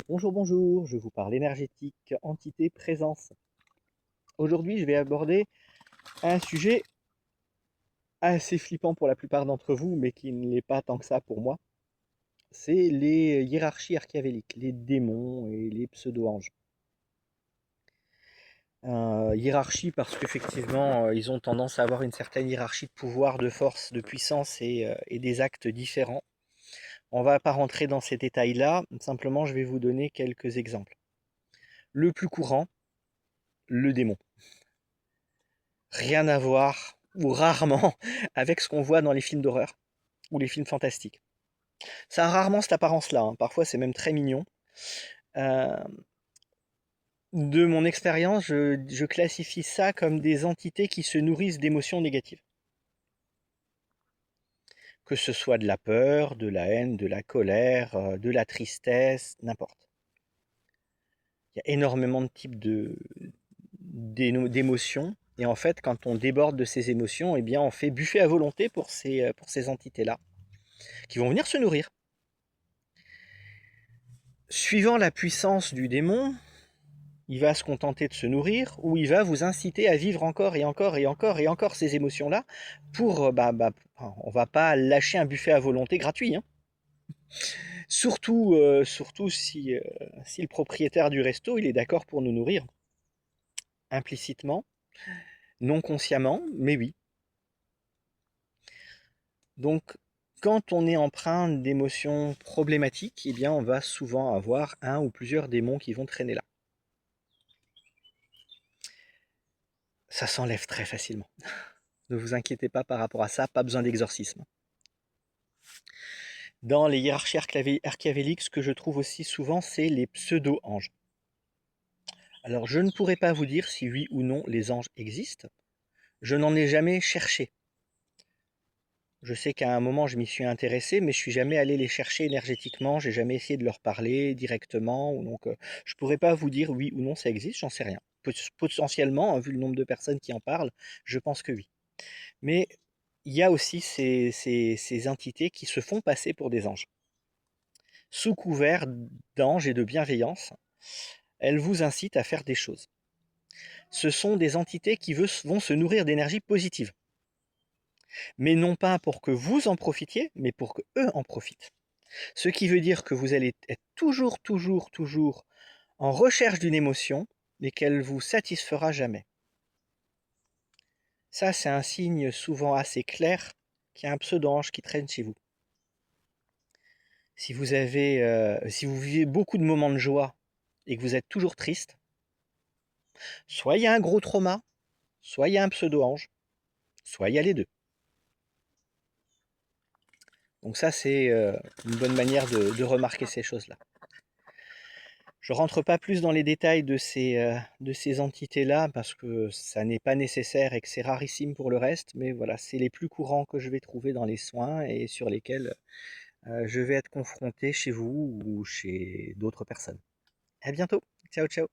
Bonjour, bonjour, je vous parle énergétique, entité, présence. Aujourd'hui, je vais aborder un sujet assez flippant pour la plupart d'entre vous, mais qui ne l'est pas tant que ça pour moi. C'est les hiérarchies archiavéliques, les démons et les pseudo-anges. Hiérarchie parce qu'effectivement, ils ont tendance à avoir une certaine hiérarchie de pouvoir, de force, de puissance et des actes différents. On ne va pas rentrer dans ces détails-là, simplement je vais vous donner quelques exemples. Le plus courant, le démon. Rien à voir, ou rarement, avec ce qu'on voit dans les films d'horreur ou les films fantastiques. Ça a rarement cette apparence-là, hein. Parfois c'est même très mignon. Euh, de mon expérience, je classifie ça comme des entités qui se nourrissent d'émotions négatives. Que ce soit de la peur, de la haine, de la colère, de la tristesse, n'importe. Il y a énormément de types d'émotions. Et en fait, quand on déborde de ces émotions, eh bien, on fait buffet à volonté pour ces entités-là, qui vont venir se nourrir. Suivant la puissance du démon, il va se contenter de se nourrir ou il va vous inciter à vivre encore et encore et encore et encore ces émotions-là pour, on va pas lâcher un buffet à volonté gratuit, hein. Surtout si le propriétaire du resto il est d'accord pour nous nourrir implicitement, non consciemment, mais oui. Donc, quand on est empreint d'émotions problématiques, eh bien, on va souvent avoir un ou plusieurs démons qui vont traîner là. Ça s'enlève très facilement. Ne vous inquiétez pas par rapport à ça, pas besoin d'exorcisme. Dans les hiérarchies archiavéliques, ce que je trouve aussi souvent, c'est les pseudo-anges. Alors, je ne pourrais pas vous dire si oui ou non les anges existent. Je n'en ai jamais cherché. Je sais qu'à un moment, je m'y suis intéressé, mais je suis jamais allé les chercher énergétiquement. J'ai jamais essayé de leur parler directement. Donc, je pourrais pas vous dire oui ou non ça existe. J'en sais rien. Potentiellement, hein, vu le nombre de personnes qui en parlent, je pense que oui. Mais il y a aussi ces entités qui se font passer pour des anges. Sous couvert d'ange et de bienveillance, elles vous incitent à faire des choses. Ce sont des entités qui vont se nourrir d'énergie positive. Mais non pas pour que vous en profitiez, mais pour que eux en profitent. Ce qui veut dire que vous allez être toujours en recherche d'une émotion, mais qu'elle vous satisfera jamais. Ça, c'est un signe souvent assez clair qu'il y a un pseudo-ange qui traîne chez vous. Si vous vivez beaucoup de moments de joie et que vous êtes toujours triste, soit il y a un gros trauma, soit il y a un pseudo-ange, soit il y a les deux. Donc ça, c'est une bonne manière de remarquer ces choses-là. Je ne rentre pas plus dans les détails de ces entités-là parce que ça n'est pas nécessaire et que c'est rarissime pour le reste, mais voilà, c'est les plus courants que je vais trouver dans les soins et sur lesquels je vais être confronté chez vous ou chez d'autres personnes. À bientôt. Ciao, ciao.